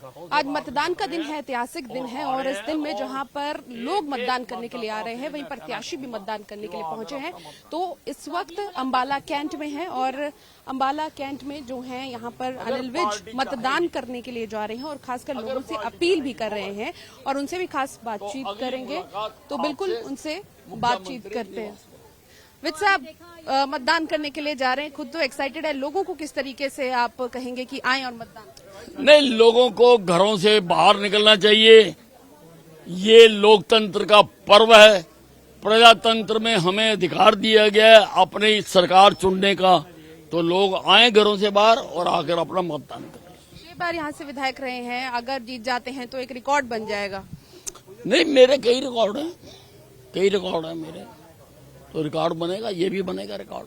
आज मतदान का दिन है, ऐतिहासिक दिन है और इस दिन में जहां पर लोग मतदान करने के लिए आ रहे हैं वहीं प्रत्याशी भी मतदान करने के लिए पहुंचे हैं। तो इस वक्त अंबाला कैंट में है और अंबाला कैंट में जो है यहां पर अनिल विज मतदान करने के लिए जा रहे हैं और खासकर लोगों से अपील भी कर रहे हैं और उनसे भी खास बातचीत करेंगे। तो बिल्कुल उनसे बातचीत करते हैं। विज साहब मतदान करने के लिए जा रहे हैं, खुद तो एक्साइटेड है, लोगों को किस तरीके से आप कहेंगे कि आएं और मतदान? नहीं, लोगों को घरों से बाहर निकलना चाहिए। ये लोकतंत्र का पर्व है। प्रजातंत्र में हमें अधिकार दिया गया है अपनी सरकार चुनने का, तो लोग आए घरों से बाहर और आकर अपना मतदान करें। 6 बार यहाँ से विधायक रहे हैं, अगर जीत जाते हैं तो एक रिकॉर्ड बन जाएगा। नहीं, मेरे कई रिकॉर्ड हैं मेरे, तो रिकॉर्ड बनेगा, ये भी बनेगा रिकॉर्ड।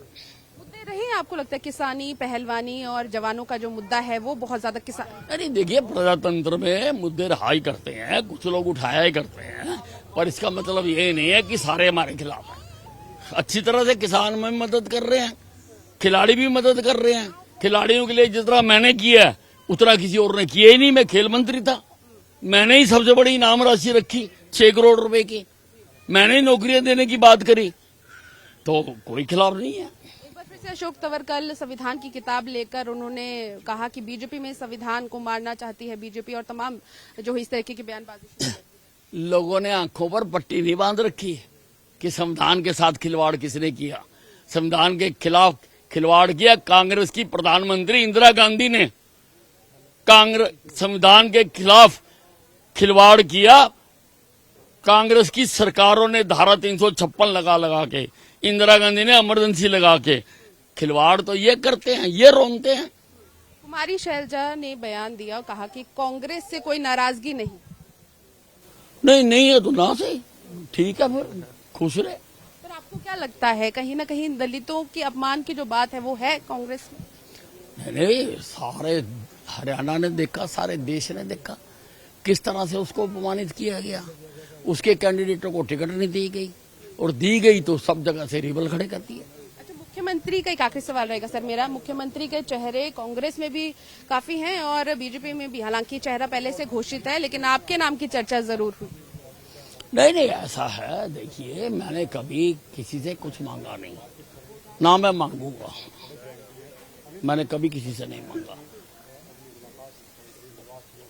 मुद्दे रहे आपको लगता है किसानी, पहलवानी और जवानों का जो मुद्दा है वो बहुत ज्यादा किसान? अरे देखिए, प्रजातंत्र में मुद्दे रहाई करते हैं, कुछ लोग उठाया ही करते हैं, पर इसका मतलब ये नहीं है कि सारे हमारे खिलाफ हैं। अच्छी तरह से किसान में मदद कर रहे हैं, खिलाड़ी भी मदद कर रहे हैं। खिलाड़ियों के लिए जिस तरह मैंने किया उतना किसी और ने किया ही नहीं। मैं खेल मंत्री था, मैंने ही सबसे बड़ी इनाम राशि रखी 6 करोड़ रुपए की, मैंने ही नौकरियां देने की बात करी, तो कोई खिलाफ नहीं है। एक बार फिर से अशोक तंवर कल संविधान की किताब लेकर उन्होंने कहा कि बीजेपी में संविधान को मारना चाहती है बीजेपी और तमाम जो इस तरीके की बयानबाजी। लोगों ने आंखों पर पट्टी नहीं बांध रखी कि संविधान के साथ खिलवाड़ किसने किया। संविधान के खिलाफ खिलवाड़ किया कांग्रेस की प्रधानमंत्री इंदिरा गांधी ने। संविधान के खिलाफ खिलवाड़ किया कांग्रेस की सरकारों ने। धारा 356 लगा के, इंदिरा गांधी ने इमरजेंसी लगा के। खिलवाड़ तो ये करते हैं, ये रोनते हैं। कुमारी शैलजा ने बयान दिया, कहा कि कांग्रेस से कोई नाराजगी नहीं है तो ना सही, ठीक है, फिर खुश रहे। पर आपको क्या लगता है कहीं ना कहीं दलितों की अपमान की जो बात है वो है कांग्रेस में? नहीं, सारे हरियाणा ने देखा, सारे देश ने देखा किस तरह से उसको अपमानित किया गया। उसके कैंडिडेटों को टिकट नहीं दी गई और दी गई तो सब जगह से रिबल खड़े कर दिए। अच्छा, मुख्यमंत्री का एक आखिरी सवाल रहेगा सर मेरा। मुख्यमंत्री के चेहरे कांग्रेस में भी काफी हैं और बीजेपी में भी, हालांकि चेहरा पहले से घोषित है, लेकिन आपके नाम की चर्चा जरूर हुई। नहीं, ऐसा है, देखिए, मैंने कभी किसी से कुछ मांगा नहीं, ना मैं मांगूंगा। मैंने कभी किसी से नहीं मांगा।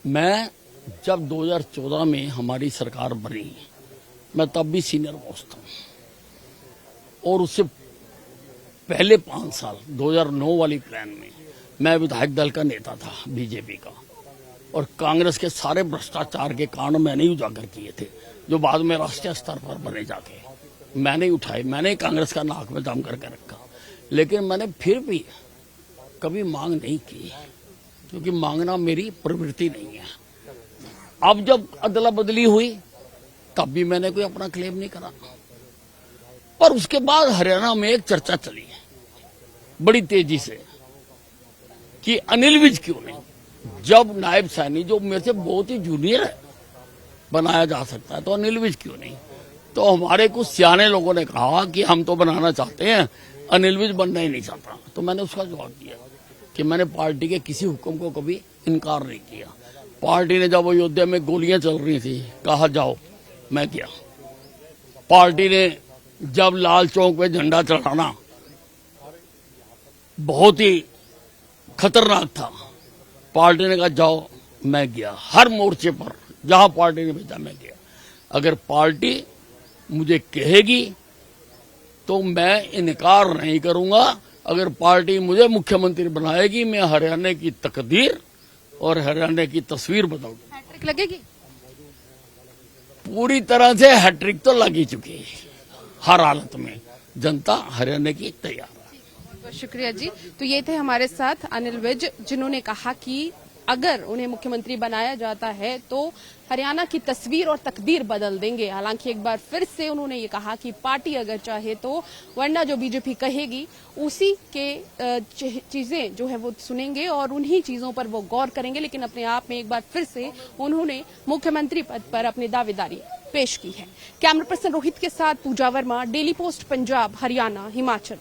मैं जब 2014 में हमारी सरकार बनी, मैं तब भी सीनियर मोस्ट था और उससे पहले 5 साल 2009 वाली प्लान में मैं विधायक दल का नेता था बीजेपी का, और कांग्रेस के सारे भ्रष्टाचार के कारण मैंने ही उजागर किए थे, जो बाद में राष्ट्रीय स्तर पर बने जाके मैंने ही उठाए, मैंने कांग्रेस का नाक में दम करके रखा। लेकिन मैंने फिर भी कभी मांग नहीं की, क्योंकि मांगना मेरी प्रवृत्ति नहीं है। अब जब अदला बदली हुई तब भी मैंने कोई अपना क्लेम नहीं करा। पर उसके बाद हरियाणा में एक चर्चा चली है बड़ी तेजी से कि अनिल विज क्यों नहीं। जब नायब सैनी, जो मेरे से बहुत ही जूनियर है, बनाया जा सकता है, तो अनिल विज क्यों नहीं। तो हमारे कुछ सियाने लोगों ने कहा कि हम तो बनाना चाहते हैं, अनिल विज बनना ही नहीं चाहता। तो मैंने उसका जवाब दिया कि मैंने पार्टी के किसी हुक्म को कभी इनकार नहीं किया। पार्टी ने जब अयोध्या में गोलियां चल रही थी, कहा जाओ, मैं गया। पार्टी ने जब लाल चौक पे झंडा चढ़ाना बहुत ही खतरनाक था, पार्टी ने कहा जाओ, मैं गया। हर मोर्चे पर जहां पार्टी ने भेजा मैं गया। अगर पार्टी मुझे कहेगी तो मैं इनकार नहीं करूंगा। अगर पार्टी मुझे मुख्यमंत्री बनाएगी, मैं हरियाणा की तकदीर और हरियाणा की तस्वीर बदल दूं। हैट्रिक लगेगी? पूरी तरह से हैट्रिक तो लगी चुकी है। हर हालत में जनता हरियाणा की तैयार है। बहुत शुक्रिया जी। तो ये थे हमारे साथ अनिल विज, जिन्होंने कहा कि अगर उन्हें मुख्यमंत्री बनाया जाता है तो हरियाणा की तस्वीर और तकदीर बदल देंगे। हालांकि एक बार फिर से उन्होंने ये कहा कि पार्टी अगर चाहे तो, वरना जो बीजेपी कहेगी उसी के चीजें जो है वो सुनेंगे और उन्हीं चीजों पर वो गौर करेंगे। लेकिन अपने आप में एक बार फिर से उन्होंने मुख्यमंत्री पद पर अपनी दावेदारी पेश की है। कैमरा पर्सन रोहित के साथ पूजा वर्मा, डेली पोस्ट पंजाब, हरियाणा, हिमाचल।